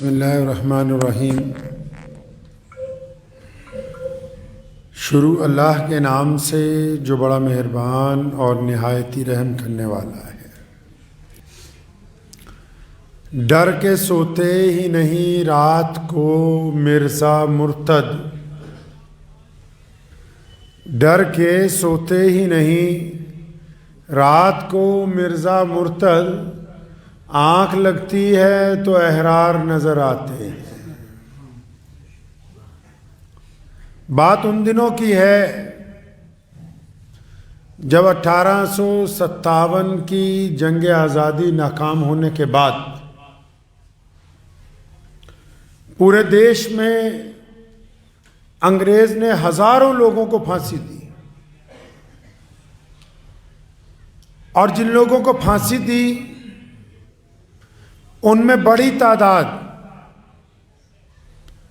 बिस्मिल्लाहिर्रहमानिर्रहीम। शुरू अल्लाह के नाम से जो बड़ा मेहरबान और निहायती रहम करने वाला है। डर के सोते ही नहीं रात को मिर्ज़ा मुर्तद, डर के सोते ही नहीं रात को मिर्ज़ा मुर्तद, आँख लगती है तो अहरार नज़र आते हैं। बात उन दिनों की है जब 1857 की जंग आज़ादी नाकाम होने के बाद पूरे देश में अंग्रेज़ ने हज़ारों लोगों को फांसी दी, और जिन लोगों को फांसी दी उनमें बड़ी तादाद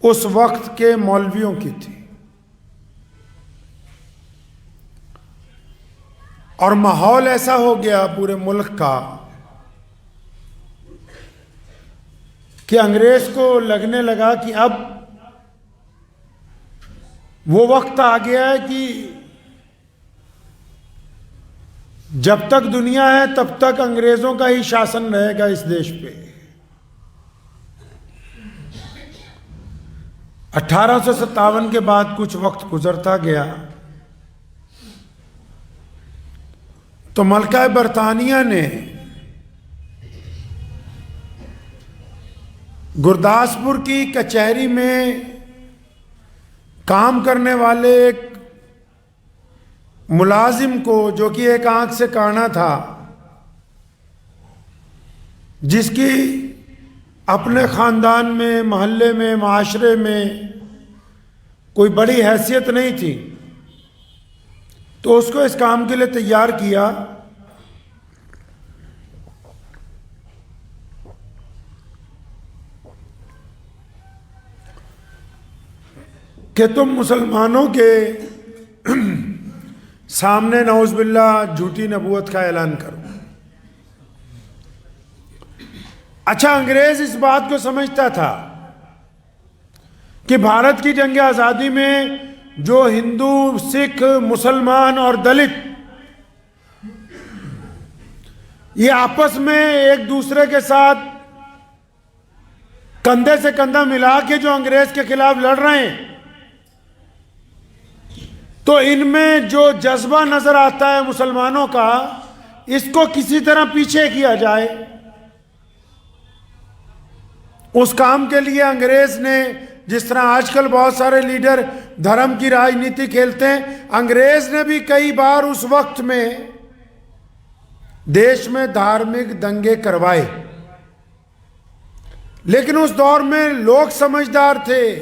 उस वक्त के मौलवियों की थी। और माहौल ऐसा हो गया पूरे मुल्क का कि अंग्रेज को लगने लगा कि अब वो वक्त आ गया है कि जब तक दुनिया है तब तक अंग्रेजों का ही शासन रहेगा इस देश पे। 1857 के बाद कुछ वक्त गुजरता गया तो मलका बरतानिया ने गुरदासपुर की कचहरी में काम करने वाले एक मुलाजिम को, जो कि एक आंख से काना था, जिसकी अपने ख़ानदान में, मोहल्ले में, माशरे में कोई बड़ी हैसियत नहीं थी, तो उसको इस काम के लिए तैयार किया कि तुम मुसलमानों के सामने नौज़ुबिल्लाह झूठी नबूवत का ऐलान करो। अच्छा, अंग्रेज इस बात को समझता था कि भारत की जंग आज़ादी में जो हिंदू, सिख, मुसलमान और दलित ये आपस में एक दूसरे के साथ कंधे से कंधा मिला के जो अंग्रेज के खिलाफ लड़ रहे हैं, तो इनमें जो जज्बा नजर आता है मुसलमानों का, इसको किसी तरह पीछे किया जाए। उस काम के लिए अंग्रेज ने, जिस तरह आजकल बहुत सारे लीडर धर्म की राजनीति खेलते हैं, अंग्रेज ने भी कई बार उस वक्त में देश में धार्मिक दंगे करवाए। लेकिन उस दौर में लोग समझदार थे,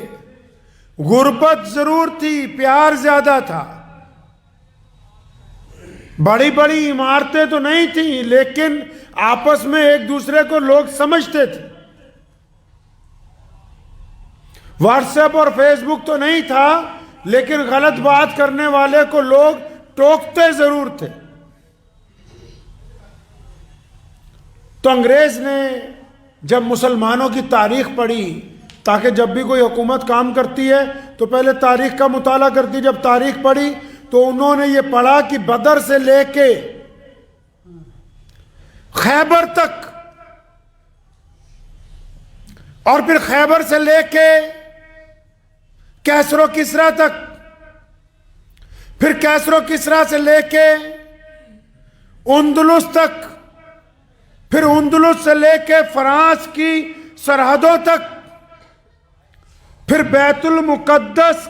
गुर्बत जरूर थी, प्यार ज्यादा था। बड़ी बड़ी इमारतें तो नहीं थी, लेकिन आपस में एक दूसरे को लोग समझते थे। व्हाट्सएप और फेसबुक तो नहीं था, लेकिन गलत बात करने वाले को लोग टोकते जरूर थे। तो अंग्रेज ने जब मुसलमानों की तारीख पढ़ी, ताकि जब भी कोई हुकूमत काम करती है तो पहले तारीख का मुताला करती, जब तारीख पढ़ी तो उन्होंने ये पढ़ा कि बदर से लेके खैबर तक, और फिर खैबर से लेके कैसरो किसरा तक, फिर कैसरो किसरा से लेके उंदुलुस तक, फिर उंदुलुस से लेके फ्रांस की सरहदों तक, फिर बैतुल मुकद्दस,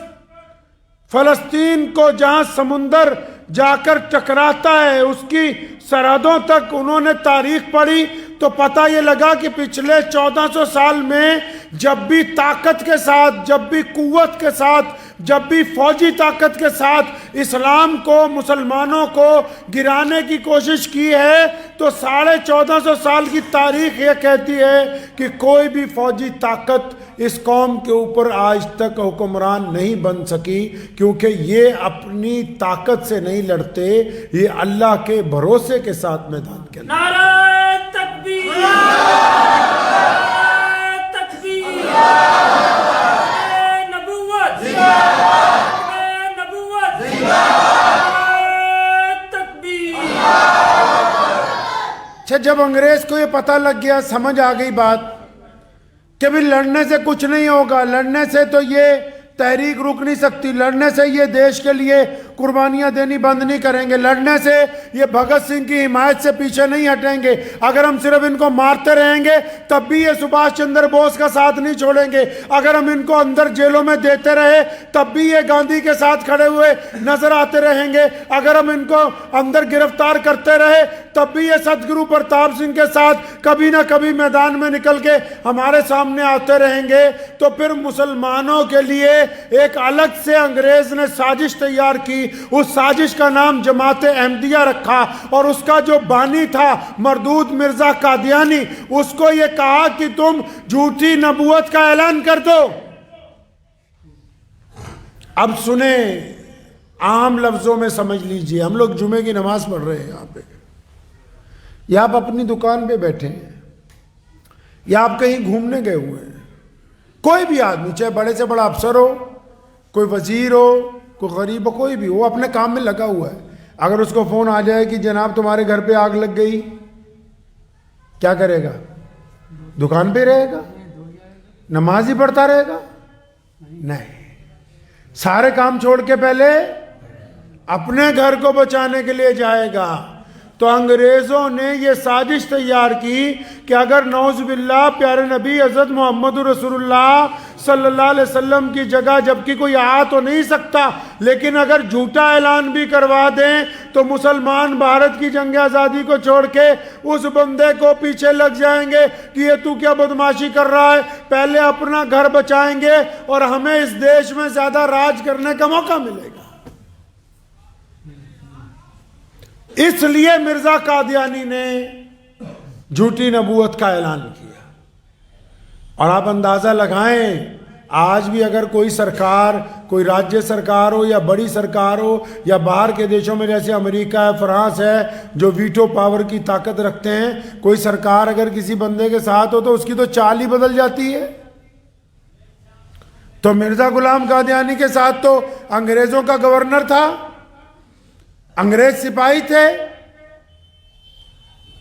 फलस्तीन को जहां समुंदर जाकर टकराता है उसकी सरहदों तक उन्होंने तारीख पढ़ी। तो पता ये लगा कि पिछले 1400 साल में जब भी ताकत के साथ, जब भी कुव्वत के साथ, जब भी फौजी ताकत के साथ इस्लाम को, मुसलमानों को गिराने की कोशिश की है, तो 1450 साल की तारीख ये कहती है कि कोई भी फौजी ताकत इस कौम के ऊपर आज तक हुक्मरान नहीं बन सकी, क्योंकि ये अपनी ताकत से नहीं लड़ते, ये अल्लाह के भरोसे के साथ मैदान के अंदर। नारे तकबीर, नारे तकबीर। कि जब अंग्रेज को ये पता लग गया, समझ आ गई बात कि भी लड़ने से कुछ नहीं होगा, लड़ने से तो ये तहरीक रुक नहीं सकती, लड़ने से ये देश के लिए कुर्बानियां देनी बंद नहीं करेंगे, लड़ने से ये भगत सिंह की हिमायत से पीछे नहीं हटेंगे, अगर हम सिर्फ इनको मारते रहेंगे तब भी ये सुभाष चंद्र बोस का साथ नहीं छोड़ेंगे, अगर हम इनको अंदर जेलों में देते रहे तब भी ये गांधी के साथ खड़े हुए नजर आते रहेंगे, अगर हम इनको अंदर गिरफ्तार करते रहे तब भी ये सतगुरु प्रताप सिंह के साथ कभी ना कभी मैदान में निकल के हमारे सामने आते रहेंगे। तो फिर मुसलमानों के लिए एक अलग से अंग्रेज ने साजिश तैयार की, उस साजिश का नाम जमाते अहमदिया रखा और उसका जो बानी था मरदूद मिर्जा कादियानी, उसको ये कहा कि तुम झूठी नबूवत का ऐलान कर दो। अब सुने, आम लफ्जों में समझ लीजिए, हम लोग जुमे की नमाज पढ़ रहे हैं यहाँ पे, या आप अपनी दुकान पे बैठे हैं, या आप कहीं घूमने गए हुए हैं, कोई भी आदमी, चाहे बड़े से बड़ा अफसर हो, कोई वजीर हो, कोई गरीब हो, कोई भी हो, अपने काम में लगा हुआ है, अगर उसको फोन आ जाए कि जनाब तुम्हारे घर पे आग लग गई, क्या करेगा? दुकान पे रहेगा? नमाज ही पढ़ता रहेगा? नहीं, सारे काम छोड़ के पहले अपने घर को बचाने के लिए जाएगा। तो अंग्रेजों ने ये साजिश तैयार की कि अगर नौज़ुबिल्लाह प्यारे नबी हज़रत मोहम्मद रसूलुल्लाह सल्लल्लाहु अलैहि वसल्लम की जगह जबकि कोई आ तो नहीं सकता, लेकिन अगर झूठा ऐलान भी करवा दें तो मुसलमान भारत की जंग आज़ादी को छोड़ के उस बंदे को पीछे लग जाएंगे कि ये तू क्या बदमाशी कर रहा है, पहले अपना घर बचाएंगे और हमें इस देश में ज्यादा राज करने का मौका मिलेगा। इसलिए मिर्जा कादियानी ने झूठी नबूवत का ऐलान किया। और आप अंदाजा लगाएं, आज भी अगर कोई सरकार, कोई राज्य सरकार हो या बड़ी सरकार हो या बाहर के देशों में जैसे अमेरिका है, फ्रांस है, जो वीटो पावर की ताकत रखते हैं, कोई सरकार अगर किसी बंदे के साथ हो तो उसकी तो चाल ही बदल जाती है। तो मिर्जा गुलाम कादियानी के साथ तो अंग्रेजों का गवर्नर था, अंग्रेज सिपाही थे,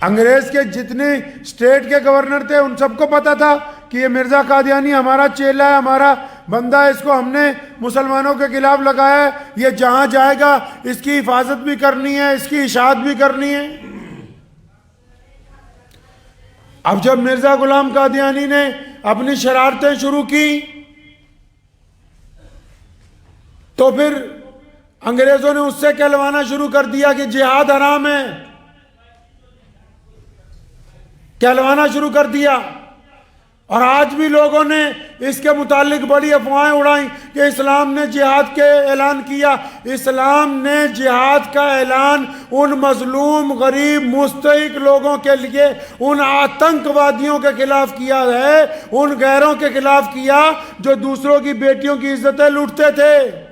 अंग्रेज के जितने स्टेट के गवर्नर थे उन सबको पता था कि ये मिर्जा कादियानी हमारा चेला है, हमारा बंदा है, इसको हमने मुसलमानों के खिलाफ लगाया है, ये जहां जाएगा इसकी हिफाजत भी करनी है, इसकी इशाअत भी करनी है। अब जब मिर्जा गुलाम कादियानी ने अपनी शरारतें शुरू की तो फिर अंग्रेजों ने उससे कहलवाना शुरू कर दिया कि जिहाद हराम है, कहलवाना शुरू कर दिया। और आज भी लोगों ने इसके मुतालिक बड़ी अफवाहें उड़ाई कि इस्लाम ने जिहाद के ऐलान किया। इस्लाम ने जिहाद का ऐलान उन मजलूम गरीब मुस्तहिक लोगों के लिए, उन आतंकवादियों के खिलाफ किया है, उन गैरों के खिलाफ किया जो दूसरों की बेटियों की इज्जतें लूटते थे।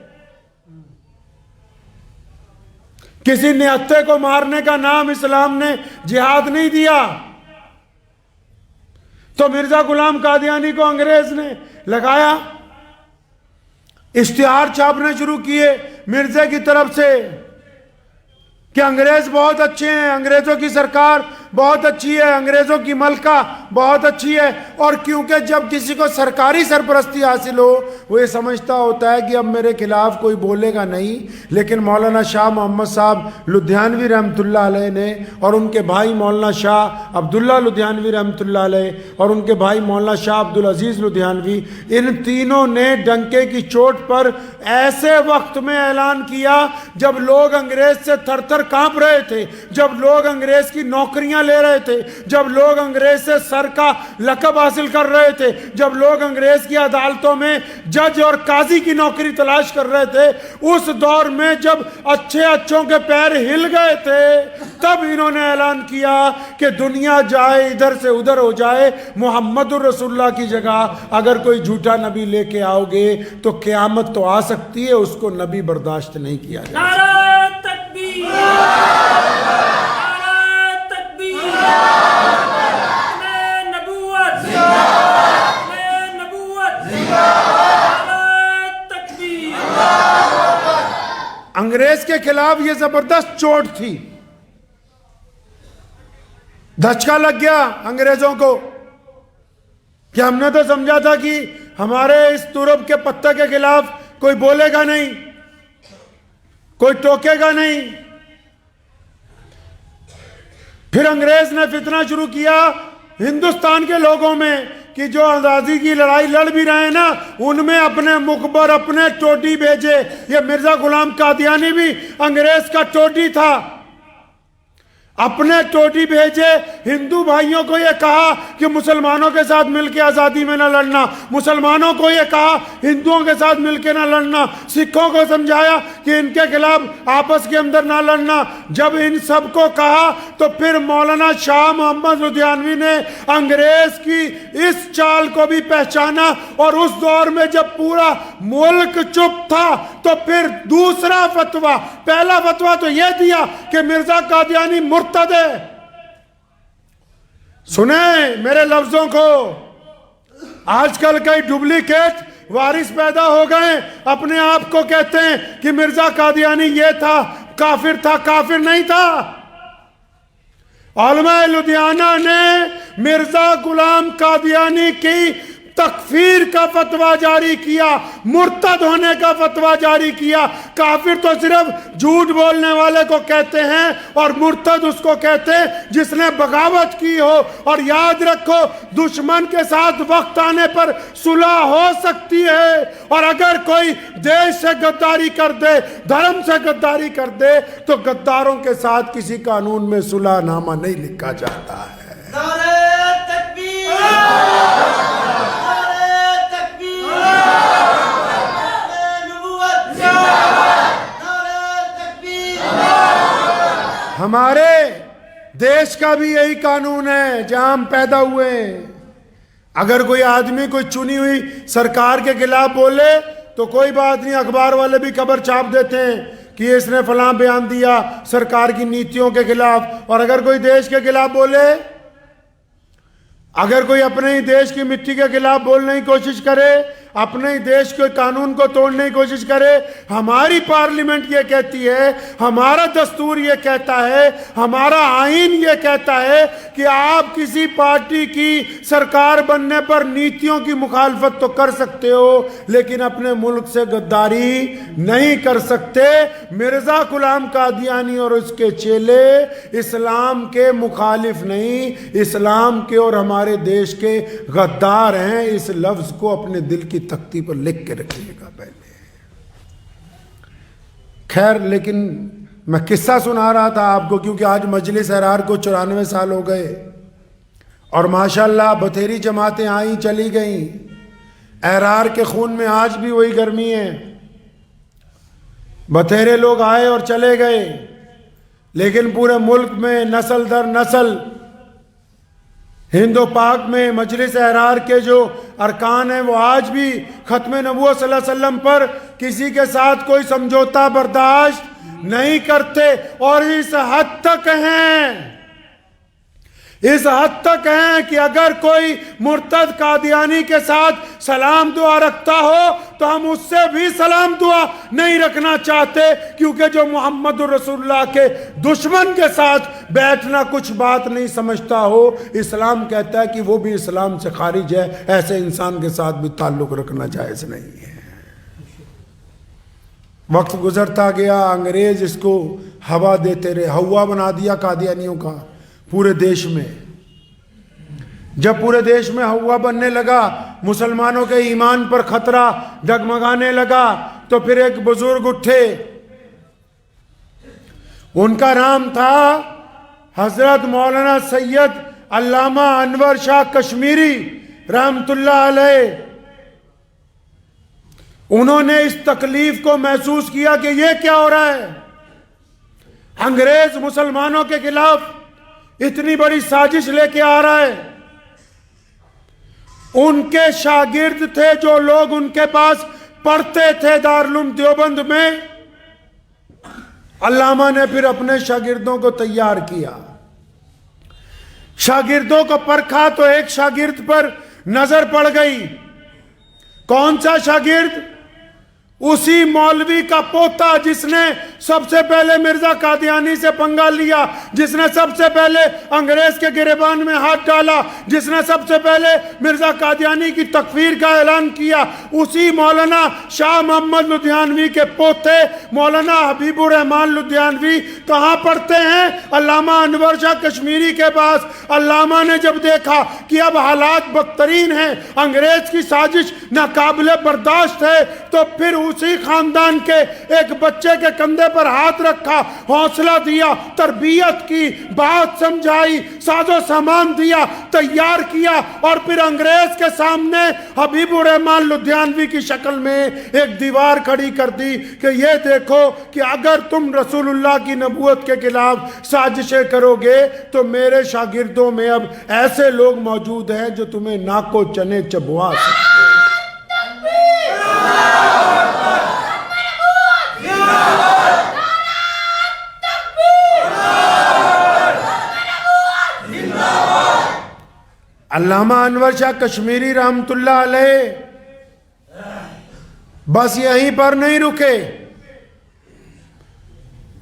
किसी निहत्थे को मारने का नाम इस्लाम ने जिहाद नहीं दिया। तो मिर्जा गुलाम कादियानी को अंग्रेज ने लगाया, इश्तिहार छापने शुरू किए मिर्जे की तरफ से कि अंग्रेज बहुत अच्छे हैं, अंग्रेजों की सरकार बहुत अच्छी है, अंग्रेजों की मलका बहुत अच्छी है। और क्योंकि जब किसी को सरकारी सरपरस्ती हासिल हो वो ये समझता होता है कि अब मेरे खिलाफ कोई बोलेगा नहीं। लेकिन मौलाना शाह मोहम्मद साहब लुधियानवी रहमतुल्लाह अलैह ने और उनके भाई मौलाना शाह अब्दुल्ला लुधियानवी रहमतुल्लाह अलैह और उनके भाई मौलाना शाह अब्दुल अजीज लुधियानवी, इन तीनों ने डंके की चोट पर ऐसे वक्त में ऐलान किया जब लोग अंग्रेज से थर-थर कांप रहे थे, जब लोग अंग्रेज की नौकरियां ले रहे थे, जब लोग अंग्रेज से सर का लकब हासिल कर रहे थे, जब लोग अंग्रेज की अदालतों में जज और काजी की नौकरी तलाश कर रहे थे, उस दौर में जब अच्छे अच्छों के पैर हिल गए थे, तब इन्होंने ऐलान किया कि दुनिया जाए इधर से उधर हो जाए, मुहम्मदुर रसूलुल्लाह की जगह अगर कोई झूठा नबी लेके आओगे तो क़यामत तो आ सकती है, उसको नबी बर्दाश्त नहीं किया जाएगा। अंग्रेज के खिलाफ यह जबरदस्त चोट थी। धचका लग गया अंग्रेजों को कि हमने तो समझा था कि हमारे इस तुरब के पत्ते के खिलाफ कोई बोलेगा नहीं, कोई टोकेगा नहीं। फिर अंग्रेज ने फितना शुरू किया हिंदुस्तान के लोगों में कि जो आजादी की लड़ाई लड़ भी रहे हैं ना, उनमें अपने मुखबर अपने टोडी भेजे। ये मिर्जा गुलाम कादियानी भी अंग्रेज का टोडी था, अपने टोडी भेजे। हिंदू भाइयों को यह कहा कि मुसलमानों के साथ मिलकर आजादी में ना लड़ना, मुसलमानों को यह कहा हिंदुओं के साथ मिलकर ना लड़ना, सिखों को समझाया कि इनके खिलाफ आपस के अंदर ना लड़ना। जब इन सब को कहा तो फिर मौलाना शाह मोहम्मद लुधियानवी ने अंग्रेज की इस चाल को भी पहचाना, और उस दौर में जब पूरा मुल्क चुप था तो फिर दूसरा फतवा, पहला फतवा तो यह दिया कि मिर्जा कादियानी मुर्तद है। सुने मेरे लफ्जों को, आजकल कई डुप्लीकेट वारिस पैदा हो गए, अपने आप को कहते हैं कि मिर्जा कादियानी ये था, काफिर नहीं था। उलमा लुधियाना ने मिर्जा गुलाम कादियानी की तकफीर का फतवा जारी किया, मुर्तद होने का फतवा जारी किया। काफिर तो सिर्फ झूठ बोलने वाले को कहते हैं, और मुर्तद उसको कहते हैं जिसने बगावत की हो। और याद रखो, दुश्मन के साथ वक्त आने पर सुलह हो सकती है, और अगर कोई देश से गद्दारी कर दे, धर्म से गद्दारी कर दे, तो गद्दारों के साथ किसी कानून में सुलहनामा नहीं लिखा जाता है। हमारे देश का भी यही कानून है जहां हम पैदा हुए हैं। अगर कोई आदमी कोई चुनी हुई सरकार के खिलाफ बोले तो कोई बात नहीं, अखबार वाले भी खबर छाप देते हैं कि इसने फलां बयान दिया सरकार की नीतियों के खिलाफ। और अगर कोई देश के खिलाफ बोले, अगर कोई अपने ही देश की मिट्टी के खिलाफ बोलने की कोशिश करे, अपने ही देश के कानून को तोड़ने की कोशिश करे, हमारी पार्लियामेंट ये कहती है, हमारा दस्तूर ये कहता है, हमारा आईन ये कहता है कि आप किसी पार्टी की सरकार बनने पर नीतियों की मुखालफत तो कर सकते हो, लेकिन अपने मुल्क से गद्दारी नहीं कर सकते। मिर्जा गुलाम कादियानी और उसके चेले इस्लाम के मुखालिफ नहीं, इस्लाम के और हमारे देश के गद्दार हैं। इस लफ्ज को अपने दिल की तख्ती पर लिख के रखिएगा पहले। खैर, लेकिन मैं किस्सा सुना रहा था आपको क्योंकि आज मजलिस अहरार को 94 साल हो गए, और माशाल्लाह बथेरी जमातें आई चली गई। अहरार के खून में आज भी वही गर्मी है, बथेरे लोग आए और चले गए, लेकिन पूरे मुल्क में नस्ल दर नस्ल हिंदो पाक में मजलिस अहरार के जो अरकान हैं वो आज भी खत्म नबूवत सल्लल्लाहु अलैहि वसल्लम पर किसी के साथ कोई समझौता बर्दाश्त नहीं करते। और इस हद तक हैं, इस हद तक हैं कि अगर कोई मुर्तद कादियानी के साथ सलाम दुआ रखता हो तो हम उससे भी सलाम दुआ नहीं रखना चाहते, क्योंकि जो मोहम्मद रसूलुल्लाह के दुश्मन के साथ बैठना कुछ बात नहीं समझता हो, इस्लाम कहता है कि वो भी इस्लाम से खारिज है। ऐसे इंसान के साथ भी ताल्लुक रखना जायज़ नहीं है। वक्त गुजरता गया, अंग्रेज इसको हवा देते रहे, हवा बना दिया कादियानियों का पूरे देश में। जब पूरे देश में हवा बनने लगा, मुसलमानों के ईमान पर खतरा डगमगाने लगा, तो फिर एक बुजुर्ग उठे, उनका नाम था हजरत मौलाना सैयद अल्लामा अनवर शाह कश्मीरी रहमतुल्लाह अलैह। उन्होंने इस तकलीफ को महसूस किया कि ये क्या हो रहा है, अंग्रेज मुसलमानों के खिलाफ इतनी बड़ी साजिश लेके आ रहा है। उनके शागिर्द थे जो लोग उनके पास पढ़ते थे दारुल देवबंद में। अल्लामा ने फिर अपने शागिर्दों को तैयार किया, शागिर्दों को परखा तो एक शागिर्द पर नजर पड़ गई। कौन सा शागिर्द? उसी मौलवी का पोता जिसने सबसे पहले मिर्जा कादियानी से पंगा लिया, जिसने सबसे पहले अंग्रेज के गिरेबान में हाथ डाला, जिसने सबसे पहले मिर्जा कादियानी की तकफीर का ऐलान किया, उसी मौलाना शाह मोहम्मद लुधियानवी के पोते मौलाना हबीबुर रहमान लुधियानवी कहाँ पढ़ते हैं? अल्लामा अनवर शाह कश्मीरी के पास। अल्लामा ने जब देखा कि अब हालात बदतरीन हैं, अंग्रेज की साजिश नाकाबिले बर्दाश्त है, तो फिर उसी खानदान के एक बच्चे के कंधे पर हाथ रखा, हौसला दिया, तरबियत की, बात समझाई, साजो सामान दिया, तैयार किया और फिर अंग्रेज के सामने हबीबुर रहमान लुधियानवी की शक्ल में एक दीवार खड़ी कर दी कि ये देखो कि अगर तुम रसूलुल्लाह की नबूवत के खिलाफ साजिशें करोगे तो मेरे शागिर्दों में अब ऐसे लोग मौजूद हैं जो तुम्हें नाको चने चबवा सकते हैं। अल्लामा अनवर शाह कश्मीरी रहमतुल्लाह अलैह बस यहीं पर नहीं रुके।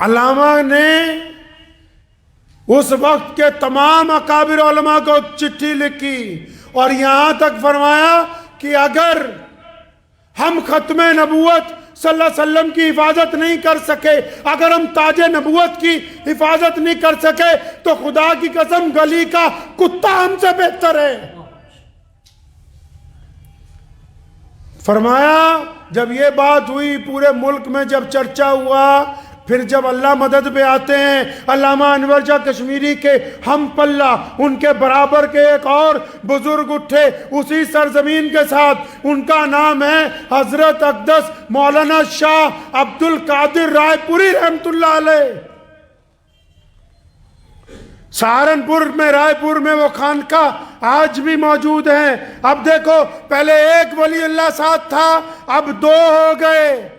अल्लामा ने उस वक्त के तमाम अकाबिर उलमा को चिट्ठी लिखी और यहां तक फरमाया कि अगर हम खत्मे नबूवत सल्लल्लाहु अलैहि वसल्लम की हिफाजत नहीं कर सके, अगर हम ताजे नबूवत की हिफाजत नहीं कर सके, तो खुदा की कसम गली का कुत्ता हमसे बेहतर है। फरमाया जब ये बात हुई, पूरे मुल्क में जब चर्चा हुआ, फिर जब अल्लाह मदद पे आते हैं, अल्लामा अनवर शाह कश्मीरी के हम पल्ला, उनके बराबर के एक और बुजुर्ग उठे उसी सरजमीन के साथ। उनका नाम है हजरत अक़दस मौलाना शाह अब्दुल कादिर रायपुरी रहमतुल्लाह अलैह। सहारनपुर में, रायपुर में वो खानका आज भी मौजूद है। अब देखो, पहले एक वली अल्लाह साथ था, अब दो हो गए।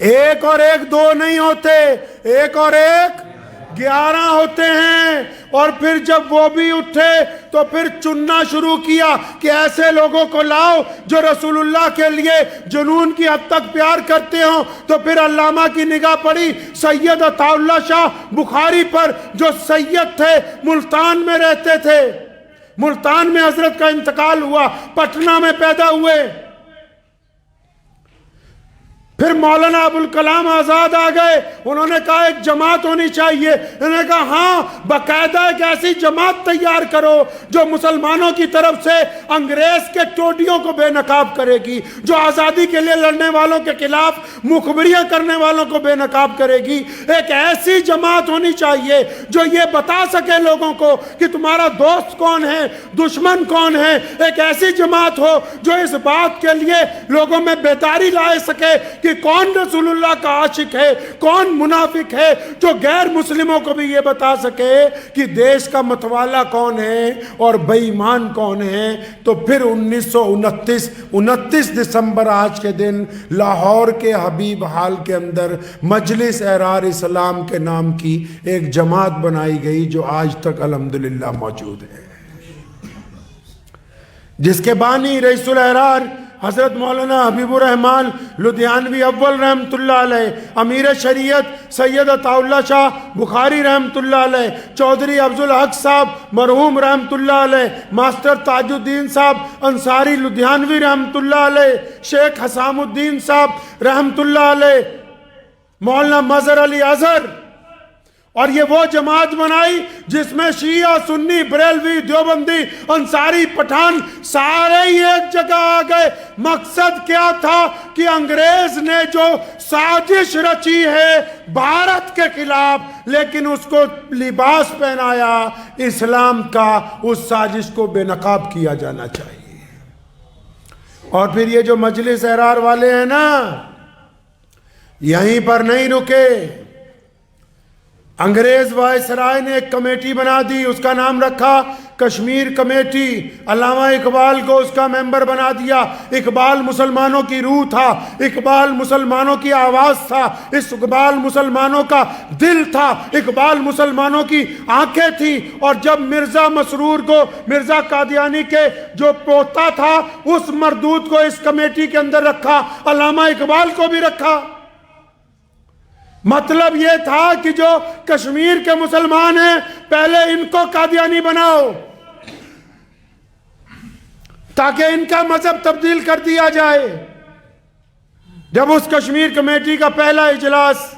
एक और एक दो नहीं होते, एक और एक 11 होते हैं। और फिर जब वो भी उठे तो फिर चुनना शुरू किया कि ऐसे लोगों को लाओ जो रसूलुल्लाह के लिए जुनून की हद तक प्यार करते हो। तो फिर अल्लामा की निगाह पड़ी सैयद अताउल्लाह शाह बुखारी पर, जो सैयद थे, मुल्तान में रहते थे। मुल्तान में हजरत का इंतकाल हुआ, पटना में पैदा हुए। फिर मौलाना अबुल कलाम आजाद आ गए, उन्होंने कहा एक जमात होनी चाहिए। उन्होंने कहा हाँ, बाकायदा एक ऐसी जमात तैयार करो जो मुसलमानों की तरफ से अंग्रेज के टोटियों को बेनकाब करेगी, जो आज़ादी के लिए लड़ने वालों के खिलाफ मुखबरियां करने वालों को बेनकाब करेगी। एक ऐसी जमात होनी चाहिए जो ये बता सके लोगों को कि तुम्हारा दोस्त कौन है, दुश्मन कौन है। एक ऐसी जमात हो जो इस बात के लिए लोगों में बेदारी ला सके कि कौन रसूलुल्लाह का आशिक है, कौन मुनाफिक है, जो गैर मुस्लिमों को भी ये बता सके कि देश का मतवाला कौन है और बेईमान कौन है। तो फिर 1929 दिसंबर आज के दिन लाहौर के हबीब हाल के अंदर मजलिस एहरार इस्लाम के नाम की एक जमात बनाई गई, जो आज तक अल्हम्दुलिल्लाह मौजूद है, जिसके बानी रईसुल एहरार हज़रत मौलाना हबीबुर रहमान लुधियानवी अव्वल रहमतुल्लाह अलैह, अमीर शरीयत सैयद अताउल्लाह शाह बुखारी रहमतुल्लाह अलैह, चौधरी अफजुल हक साहब मरहूम रहमतुल्लाह अलैह, मास्टर ताजुद्दीन साहब अंसारी लुधियानवी रहमतुल्लाह अलैह, शेख हसामुद्दीन साहब रहमतुल्लाह अलैह, मौलाना मजहर अली अजहर। और ये वो जमात बनाई जिसमें शिया, सुन्नी, बरेलवी, देवबंदी, अंसारी, पठान सारे ही एक जगह आ गए। मकसद क्या था कि अंग्रेज ने जो साजिश रची है भारत के खिलाफ, लेकिन उसको लिबास पहनाया इस्लाम का, उस साजिश को बेनकाब किया जाना चाहिए। और फिर ये जो मजलिस एहरार वाले हैं ना, यहीं पर नहीं रुके। अंग्रेज वायसराय ने एक कमेटी बना दी, उसका नाम रखा कश्मीर कमेटी, अल्लामा इकबाल को उसका मेंबर बना दिया। इकबाल मुसलमानों की रूह था, इकबाल मुसलमानों की आवाज़ था, इकबाल मुसलमानों का दिल था, इकबाल मुसलमानों की आंखें थी। और जब मिर्ज़ा मसरूर को, मिर्ज़ा कादियानी के जो पोता था, उस मरदूद को इस कमेटी के अंदर रखा, अल्लामा इकबाल को भी रखा। मतलब यह था कि जो कश्मीर के मुसलमान हैं, पहले इनको कादियानी बनाओ ताकि इनका मजहब तब्दील कर दिया जाए। जब उस कश्मीर कमेटी का पहला इजलास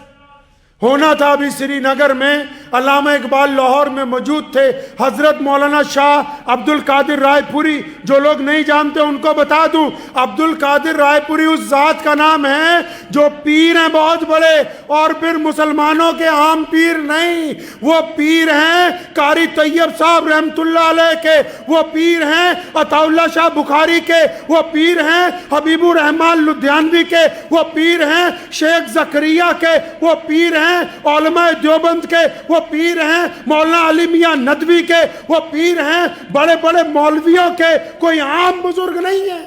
होना था अभी श्रीनगर में, अल्लामा इकबाल लाहौर में मौजूद थे। हजरत मौलाना शाह अब्दुल कादिर रायपुरी, जो लोग नहीं जानते उनको बता दूं, अब्दुल कादिर रायपुरी उस जात का नाम है जो पीर हैं बहुत बड़े, और फिर मुसलमानों के आम पीर नहीं, वो पीर हैं कारी तैयब साहब रहमतुल्लाह अलैह के, वो पीर हैं अताउल्लाह शाह बुखारी के, वो पीर हैं हबीबुर रहमान लुधियानवी के, वो पीर हैं शेख जकरिया के, वो पीर हैं उलमा देवबंद के, वो पीर हैं मौलाना अली मियां नदवी के, वो पीर हैं बड़े बड़े मौलवियों के, कोई आम बुजुर्ग नहीं है।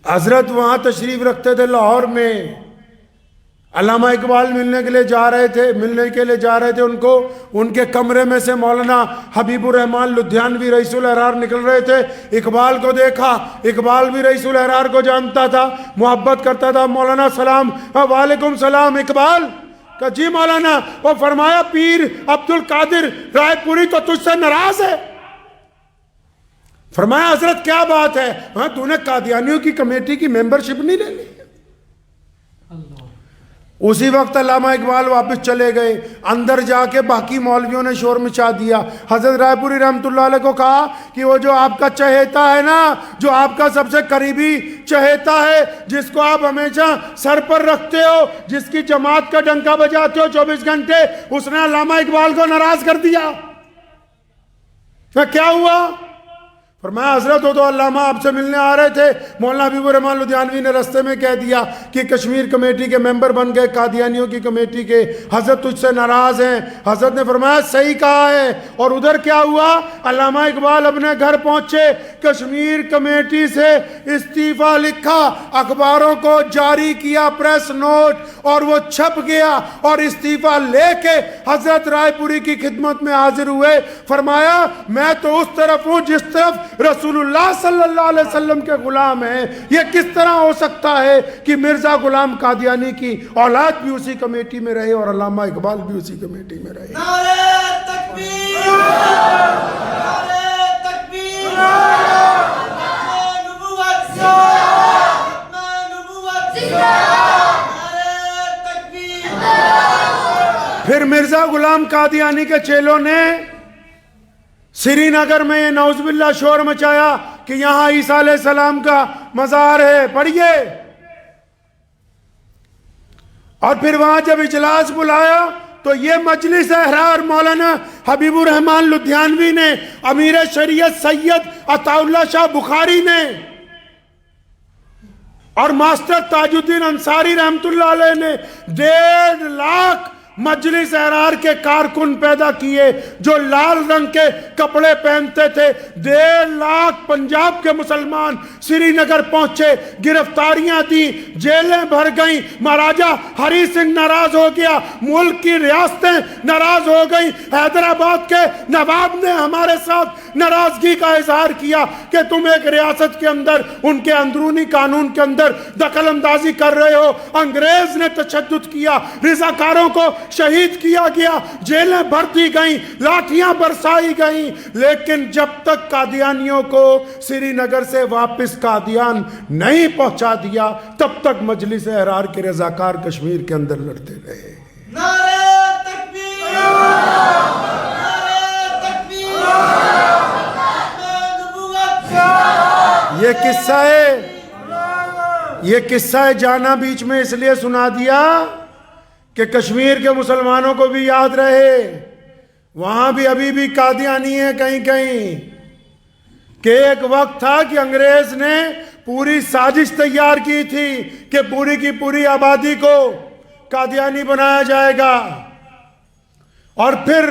हजरत वहां तशरीफ रखते थे लाहौर में। अल्लामा इकबाल मिलने के लिए जा रहे थे उनको, उनके कमरे में से मौलाना हबीबुर रहमान लुधियानवी रईसुल अहरार निकल रहे थे। इकबाल को देखा, इकबाल भी रईसुल अहरार को जानता था, मोहब्बत करता था। मौलाना सलाम, वालेकुम सलाम। इकबाल का जी मौलाना। वो फरमाया पीर अब्दुल कादिर रायपुरी तो तुझसे नाराज है। फरमाया हजरत क्या बात है? हाँ, तूने कादियानियों की कमेटी की मेंबरशिप नहीं ले ली? उसी वक्त अल्लामा इकबाल वापस चले गए। अंदर जाके बाकी मौलवियों ने शोर मचा दिया। हजरत रायपुरी रहमतुल्लाह अलैह को कहा कि वो जो आपका चहेता है ना, जो आपका सबसे करीबी चहेता है, जिसको आप हमेशा सर पर रखते हो, जिसकी जमात का डंका बजाते हो 24 घंटे, उसने अल्लामा इकबाल को नाराज कर दिया। क्या हुआ? फरमाया हजरत हो तो अल्लामा आपसे मिलने आ रहे थे, मौलाना हबीबुर रहमान लुधियानवी ने रास्ते में कह दिया कि कश्मीर कमेटी के मेंबर बन गए, कादियानियों की कमेटी के, हजरत तुझसे नाराज हैं। हजरत ने फरमाया सही कहा है। और उधर क्या हुआ? अल्लामा इकबाल अपने घर पहुंचे, कश्मीर कमेटी से इस्तीफा लिखा, अखबारों को जारी किया प्रेस नोट, और वो छप गया, और इस्तीफा लेके हजरत रायपुरी की खिदमत में हाजिर हुए। फरमाया मैं तो उस तरफ हूं जिस तरफ रसूलुल्लाह सल्लल्लाहु अलैहि वसल्लम के गुलाम हैं। ये किस तरह हो सकता है कि मिर्जा गुलाम कादियानी की औलाद भी उसी कमेटी में रहे और अल्लामा इकबाल भी उसी कमेटी में रहे? नारे तकबीर, नारे तकबीर, नबुव्वत जिंदाबाद, नारे तकबीर। फिर मिर्जा गुलाम कादियानी के चेलों ने श्रीनगर में ये नौजुबिल्ला शोर मचाया कि यहां ईसा अलैहिस्सलाम का मज़ार है, पढ़िए। और फिर वहां जब इजलास बुलाया तो ये मजलिस अहरार मौलाना हबीबुर रहमान लुधियानवी ने, अमीर शरीयत सैयद अताउल्लाह शाह बुखारी ने, और मास्टर ताजुद्दीन अंसारी रहमतुल्लाह अलैह ने 1.5 लाख मजलिस अहरार के कारकुन पैदा किए जो लाल रंग के कपड़े पहनते थे। 1.5 लाख पंजाब के मुसलमान श्रीनगर पहुंचे, गिरफ्तारियां दी, जेलें भर गई। महाराजा हरी सिंह नाराज हो गया, मुल्क की रियासतें नाराज हो गई। हैदराबाद के नवाब ने हमारे साथ नाराजगी का इजहार किया कि तुम एक रियासत के अंदर उनके अंदरूनी कानून के अंदर दखल अंदाजी कर रहे हो। अंग्रेज ने तशद्दुद किया, रज़ाकारों को शहीद किया गया, जेलें भर दी गई, लाठियां बरसाई गई। लेकिन जब तक कादियानियों को श्रीनगर से वापस कादियान नहीं पहुंचा दिया, तब तक मजलिस अहरार के रज़ाकार कश्मीर के अंदर लड़ते रहे। नारे तकबीर, नारे तकबीर, नबुव्वत। ये किस्सा है जाना बीच में इसलिए सुना दिया कि कश्मीर के मुसलमानों को भी याद रहे। वहां भी अभी भी कादियानी है कहीं कहीं, कि एक वक्त था कि अंग्रेज ने पूरी साजिश तैयार की थी कि पूरी की पूरी आबादी को कादियानी बनाया जाएगा। और फिर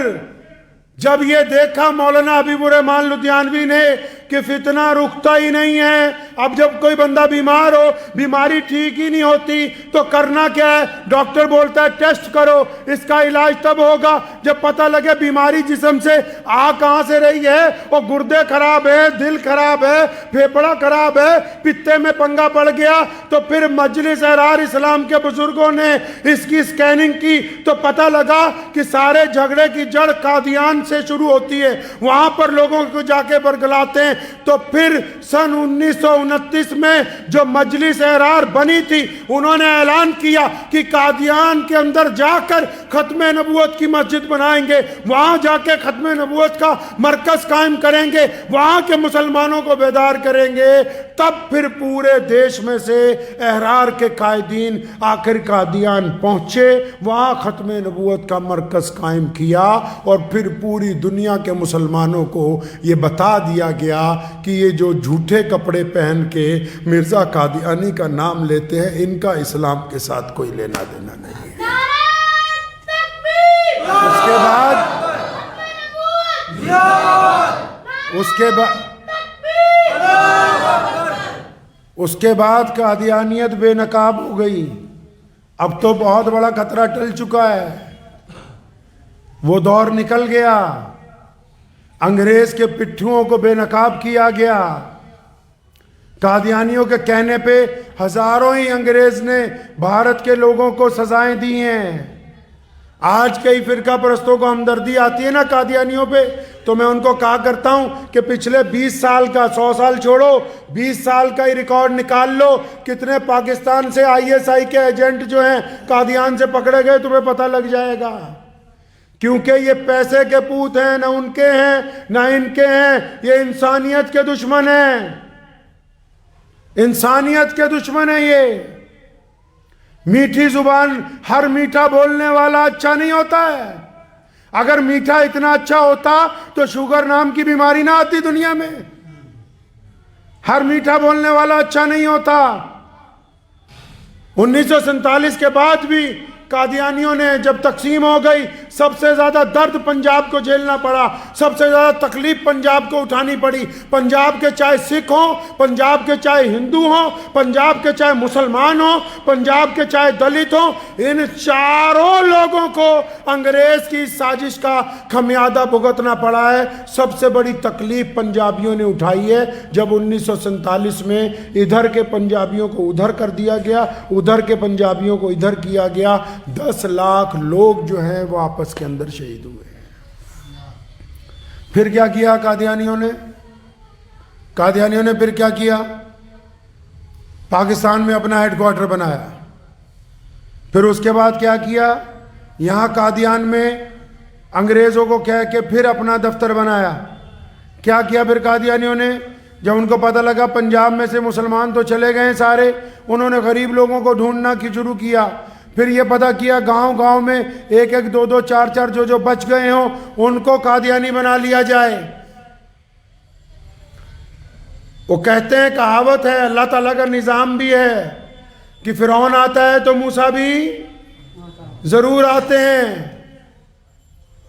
जब ये देखा मौलाना हबीबुर रहमान लुधियानवी ने कि फितना रुकता ही नहीं है, अब जब कोई बंदा बीमार हो, बीमारी ठीक ही नहीं होती, तो करना क्या है? डॉक्टर बोलता है टेस्ट करो, इसका इलाज तब होगा जब पता लगे बीमारी जिस्म से आ कहां से रही है। और गुर्दे खराब है, दिल खराब है, फेफड़ा खराब है, पित्ते में पंगा पड़ गया, तो फिर मजलिस एहरार इस्लाम के बुजुर्गों ने इसकी स्कैनिंग की तो पता लगा कि सारे झगड़े की जड़ कादियान से शुरू होती है, वहां पर लोगों को जाके बरगलाते हैं। तो फिर सन 1929 में जो मजलिस एहरार बनी थी, उन्होंने ऐलान किया कि कादियान के अंदर जाकर खत्म नबूवत की मस्जिद बनाएंगे, वहां जाके खत्म नबूवत का मरकज कायम करेंगे, वहां के मुसलमानों को बेदार करेंगे। तब फिर पूरे देश में से एहरार के कायदीन आखिर कादियान पहुंचे, वहां खत्म नबूवत का मरकज कायम किया और फिर पूरी दुनिया के मुसलमानों को ये बता दिया गया कि ये जो झूठे कपड़े पहन के मिर्जा कादियानी का नाम लेते हैं, इनका इस्लाम के साथ कोई लेना देना नहीं है। उसके बाद कादियानियत बेनकाब हो गई। अब तो बहुत बड़ा खतरा टल चुका है, वो दौर निकल गया, अंग्रेज के पिट्ठुओं को बेनकाब किया गया। कादियानियों के कहने पे हजारों ही अंग्रेज ने भारत के लोगों को सजाएं दी हैं। आज कई फिरका परस्तों को हमदर्दी आती है ना कादियानियों पे, तो मैं उनको कहा करता हूं कि पिछले 20 साल का, 100 साल छोड़ो, 20 साल का ही रिकॉर्ड निकाल लो, कितने पाकिस्तान से ISI के एजेंट जो हैं कादियान से पकड़े गए, तुम्हें पता लग जाएगा। क्योंकि ये पैसे के पूत हैं, ना उनके हैं ना इनके हैं, ये इंसानियत के दुश्मन हैं, इंसानियत के दुश्मन है ये। मीठी जुबान, हर मीठा बोलने वाला अच्छा नहीं होता है। अगर मीठा इतना अच्छा होता तो शुगर नाम की बीमारी ना आती दुनिया में। हर मीठा बोलने वाला अच्छा नहीं होता। 1947 के बाद भी कादियानियों ने जब तकसीम हो गई, सबसे ज्यादा दर्द पंजाब को झेलना पड़ा, सबसे ज्यादा तकलीफ पंजाब को उठानी पड़ी। पंजाब के चाहे सिख हो, पंजाब के चाहे हिंदू हो, पंजाब के चाहे मुसलमान हो, पंजाब के चाहे दलित हो, इन चारों लोगों को अंग्रेज की साजिश का खमियाजा भुगतना पड़ा है। सबसे बड़ी तकलीफ पंजाबियों ने उठाई है जब 1947 में इधर के पंजाबियों को उधर कर दिया गया, उधर के पंजाबियों को इधर किया गया। 10 लाख लोग जो हैं वो आपस के अंदर शहीद हुए। फिर क्या किया कादियानियों ने? कादियानियों ने फिर क्या किया? पाकिस्तान में अपना हेडक्वार्टर बनाया। फिर उसके बाद क्या किया? यहां कादियान में अंग्रेजों को कह के फिर अपना दफ्तर बनाया। क्या किया फिर कादियानियों ने? जब उनको पता लगा पंजाब में से मुसलमान तो चले गए सारे, उन्होंने गरीब लोगों को ढूंढना शुरू किया। फिर ये पता किया गांव गांव में 1-1, 2-2, 4-4 जो बच गए हों उनको कादियानी बना लिया जाए। वो कहते हैं, कहावत है, अल्लाह ताला का निज़ाम भी है कि फिरौन आता है तो मूसा भी जरूर आते हैं।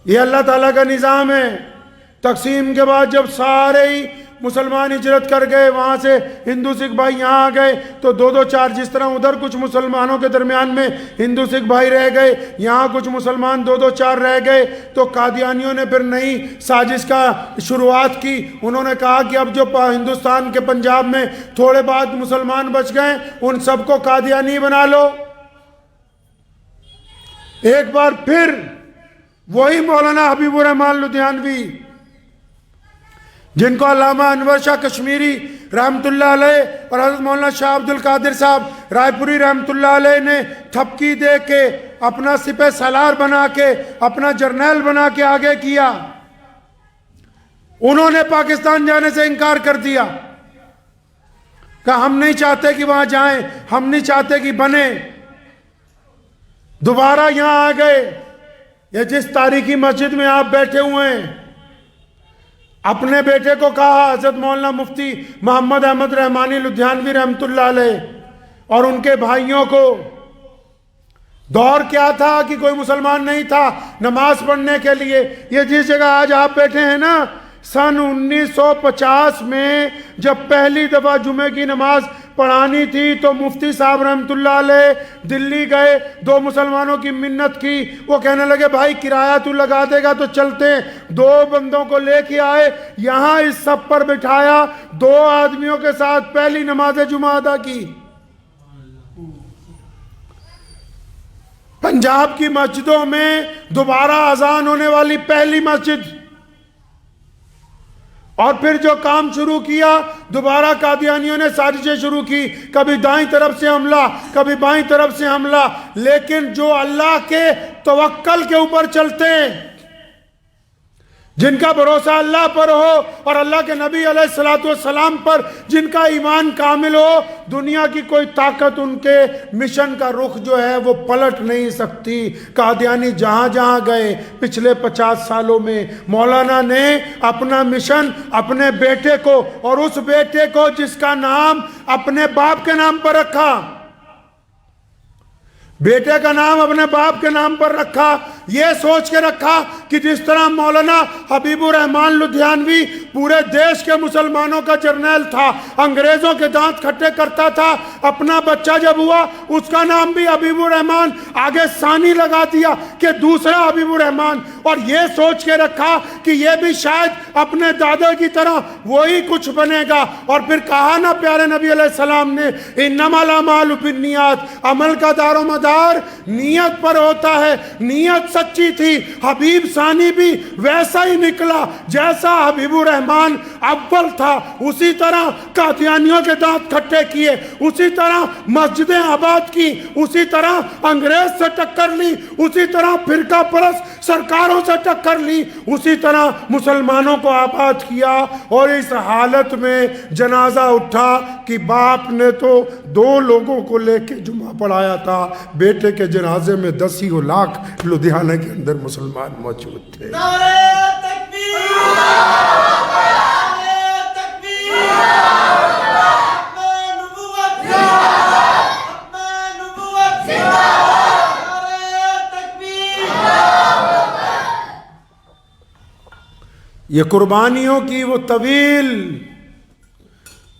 ये अल्लाह ताला का निज़ाम है। तकसीम के बाद जब सारे ही मुसलमान हिजरत कर गए, वहां से हिंदू सिख भाई यहाँ आ गए, तो 2-2-4 जिस तरह उधर कुछ मुसलमानों के दरमियान में हिंदू सिख भाई रह गए, यहाँ कुछ मुसलमान 2-2-4 रह गए। तो कादियानियों ने फिर नई साजिश का शुरुआत की। उन्होंने कहा कि अब जो हिंदुस्तान के पंजाब में थोड़े बाद मुसलमान बच गए, उन सबको कादियानी बना लो। एक बार फिर वही मौलाना हबीबुर रहमान लुधियानवी, जिनको अल्लामा अनवर शाह कश्मीरी रहमतुल्लाह अलैह और हज़रत मौलाना शाह अब्दुल कादिर साहब रायपुरी रहमतुल्लाह अलैह ने थपकी दे के, अपना सिपह सालार बना के, अपना जर्नैल बना के आगे किया, उन्होंने पाकिस्तान जाने से इनकार कर दिया। कहा हम नहीं चाहते कि वहां जाएं, हम नहीं चाहते कि बने। दोबारा यहां आ गए। ये जिस तारीखी मस्जिद में आप बैठे हुए हैं, अपने बेटे को कहा, हजरत मौलाना मुफ्ती मोहम्मद अहमद रहमानी लुधियानवी रहमतुल्लाह अलैह और उनके भाइयों को दौर क्या था कि कोई मुसलमान नहीं था नमाज पढ़ने के लिए। ये जिस जगह आज आप बैठे हैं ना, सन 1950 में जब पहली दफ़ा जुमे की नमाज पढ़ानी थी तो मुफ्ती साहब रहमतुल्लाह अलैह दिल्ली गए, दो मुसलमानों की मिन्नत की। वो कहने लगे भाई किराया तू लगा देगा तो चलते हैं। दो बंदों को लेके आए, यहाँ इस सब पर बिठाया, दो आदमियों के साथ पहली नमाज जुमा अदा की। पंजाब की मस्जिदों में दोबारा अजान होने वाली पहली मस्जिद। और फिर जो काम शुरू किया, दोबारा कादियानियों ने साजिशें शुरू की, कभी दाईं तरफ से हमला, कभी बाईं तरफ से हमला। लेकिन जो अल्लाह के तवक्कल के ऊपर चलते हैं, जिनका भरोसा अल्लाह पर हो और अल्लाह के नबी अलैहिस्सलातु वस्सलाम पर जिनका ईमान कामिल हो, दुनिया की कोई ताकत उनके मिशन का रुख जो है वो पलट नहीं सकती। कादियानी जहां जहां गए पिछले 50 सालों में, मौलाना ने अपना मिशन अपने बेटे को, और उस बेटे को जिसका नाम अपने बाप के नाम पर रखा, बेटे का नाम अपने बाप के नाम पर रखा, यह सोच के रखा कि जिस तरह मौलाना हबीबुर रहमान लुधियानवी पूरे देश के मुसलमानों का जर्नैल था, अंग्रेजों के दांत खट्टे करता था, अपना बच्चा जब हुआ उसका नाम भी हबीबुर रहमान, आगे सानी लगा दिया कि दूसरा हबीबुर रहमान, और यह सोच के रखा कि यह भी शायद अपने दादा की तरह वही कुछ बनेगा। और फिर कहा ना प्यारे नबी अलैहिस्सलाम ने, इन्नमल अमालु बिन्नियात, अमल का दारोमदार नीयत पर होता है। नीयत सच्ची थी, हबीब सानी भी वैसा ही निकला जैसा हबीबुर रहमान अव्वल था। उसी तरह कादियानियों के दांत खट्टे किए, उसी तरह मस्जिदें आबाद की, उसी तरह अंग्रेज से टक्कर ली, उसी तरह फिरका परस्त सरकारों से टक्कर ली, उसी तरह मुसलमानों को आबाद किया। और इस हालत में जनाजा उठा कि बाप ने तो 2 लोगों को लेके जुमा पढ़ाया था, बेटे के जनाजे में 10 लाख लुधियाना के अंदर मुसलमान मौजूद थे। नारे तकबीर, नारे तकबीर, अपने नबूवत जिंदाबाद, अपने नबूवत जिंदाबाद, नारे तकबीर। ये कुर्बानियों की वो तवील,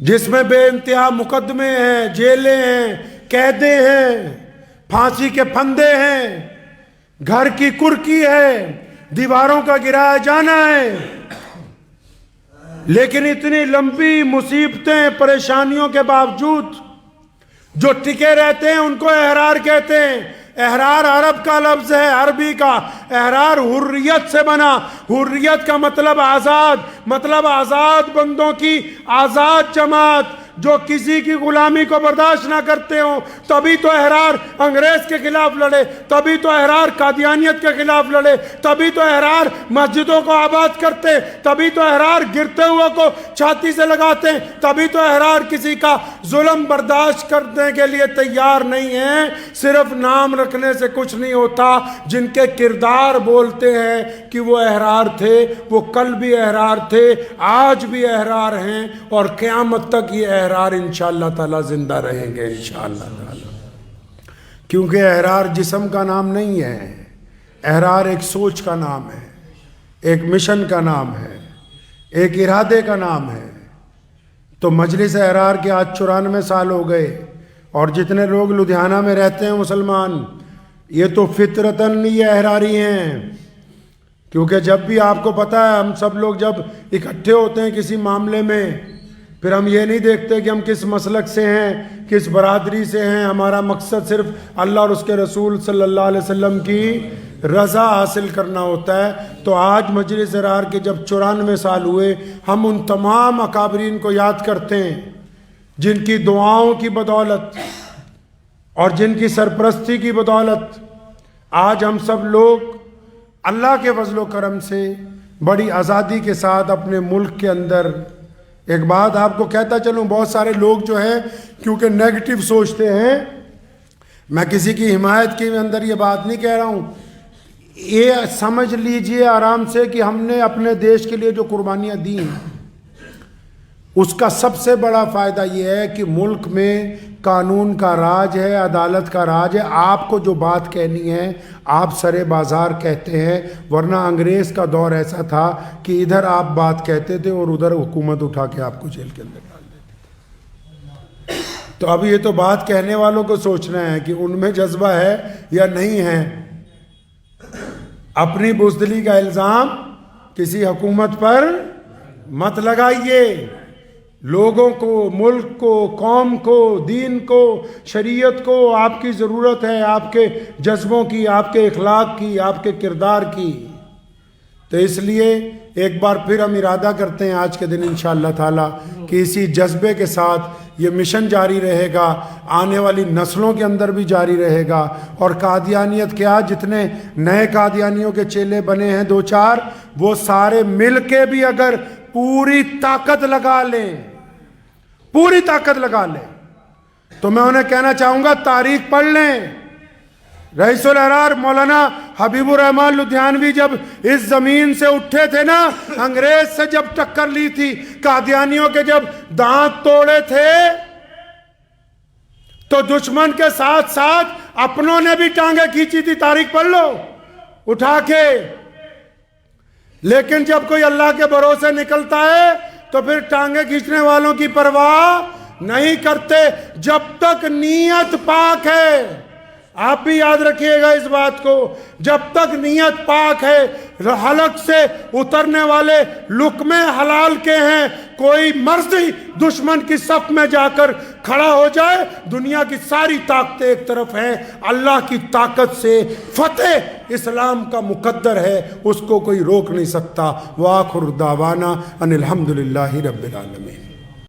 जिसमें बेइंतहा मुकदमे हैं, जेलें हैं, कैदे हैं, फांसी के फंदे हैं, घर की कुर्की है, दीवारों का गिराया जाना है। लेकिन इतनी लंबी मुसीबतें परेशानियों के बावजूद जो टिके रहते हैं उनको एहरार कहते हैं। एहरार अरब का लफ्ज है, अरबी का। एहरार हुर्रियत से बना। हुर्रियत का मतलब आज़ाद, मतलब आज़ाद बंदों की आज़ाद जमात जो किसी की गुलामी को बर्दाश्त ना करते हो। तभी तो एहरार अंग्रेज के खिलाफ लड़े, तभी तो एहरार कादियानियत के खिलाफ लड़े, तभी तो एहरार मस्जिदों को आबाद करते, तभी तो एहरार गिरते हुए को छाती से लगाते, तभी तो एहरार किसी का जुल्म बर्दाश्त करने के लिए तैयार नहीं है। सिर्फ नाम रखने से कुछ नहीं होता। जिनके किरदार बोलते हैं कि वो एहरार थे, वो कल भी एहरार थे, आज भी एहरार हैं, और क़यामत तक ये एहरार इंशाअल्लाह ताला जिंदा रहेंगे इंशाअल्लाह ताला। क्योंकि एहरार जिस्म का नाम नहीं है, एहरार एक सोच का नाम है, एक मिशन का नाम है, एक इरादे का नाम है। तो मजलिस एहरार के आज 94 साल हो गए, और जितने लोग लुधियाना में रहते हैं मुसलमान, ये तो फितरतन ये एहरारी हैं। क्योंकि जब भी आपको पता है, हम सब लोग जब इकट्ठे होते हैं किसी मामले में, फिर हम ये नहीं देखते कि हम किस मसलक से हैं, किस बरादरी से हैं। हमारा मकसद सिर्फ अल्लाह और उसके रसूल सल्लल्लाहु अलैहि वसल्लम की रज़ा हासिल करना होता है। तो आज मजलिस एहरार के जब 94 साल हुए, हम उन तमाम अकाबरीन को याद करते हैं जिनकी दुआओं की बदौलत और जिनकी सरपरस्ती की बदौलत आज हम सब लोग अल्लाह के फजल व करम से बड़ी आज़ादी के साथ अपने मुल्क के अंदर। एक बात आपको कहता चलूँ, बहुत सारे लोग जो हैं क्योंकि नेगेटिव सोचते हैं, मैं किसी की हिमायत के अंदर ये बात नहीं कह रहा हूँ, ये समझ लीजिए आराम से कि हमने अपने देश के लिए जो कुर्बानियाँ दी हैं उसका सबसे बड़ा फ़ायदा ये है कि मुल्क में कानून का राज है, अदालत का राज है। आपको जो बात कहनी है आप सरे बाज़ार कहते हैं, वरना अंग्रेज़ का दौर ऐसा था कि इधर आप बात कहते थे और उधर हुकूमत उठा के आपको जेल के अंदर डाल देती। तो अब ये तो बात कहने वालों को सोचना है कि उनमें जज्बा है या नहीं है। अपनी बुज़दिली का इल्ज़ाम किसी हुकूमत पर मत लगाइए। लोगों को, मुल्क को, कौम को, दीन को, शरीयत को आपकी ज़रूरत है, आपके जज्बों की, आपके इखलाक की, आपके किरदार की। तो इसलिए एक बार फिर हम इरादा करते हैं आज के दिन इंशाअल्लाह ताला कि इसी जज्बे के साथ ये मिशन जारी रहेगा, आने वाली नस्लों के अंदर भी जारी रहेगा। और कादियानियत क्या, जितने नए कादियानियों के चेले बने हैं 2-4, वो सारे मिल के भी अगर पूरी ताकत लगा लें, पूरी ताकत लगा लें, तो मैं उन्हें कहना चाहूँगा तारीख पढ़ लें। रईसुल अहरार मौलाना हबीबुर रहमान लुधियानवी जब इस ज़मीन से उठे थे ना, अंग्रेज से जब टक्कर ली थी, कादियानियों के जब दांत तोड़े थे, तो दुश्मन के साथ साथ अपनों ने भी टांगे खींची थी। तारीख पढ़ लो उठा के। लेकिन जब कोई अल्लाह के भरोसे निकलता है तो फिर टांगे खींचने वालों की परवाह नहीं करते, जब तक नीयत पाक है। आप भी याद रखिएगा इस बात को, जब तक नीयत पाक है, हलक से उतरने वाले लुकमे हलाल के हैं। कोई मर्जी दुश्मन की सफ में जाकर खड़ा हो जाए, दुनिया की सारी ताकतें एक तरफ हैं, अल्लाह की ताकत से फतेह इस्लाम का मुकद्दर है, उसको कोई रोक नहीं सकता। वाखिर दावाना अनिल हम्दुलिल्लाहि रब्बिल आलमीन।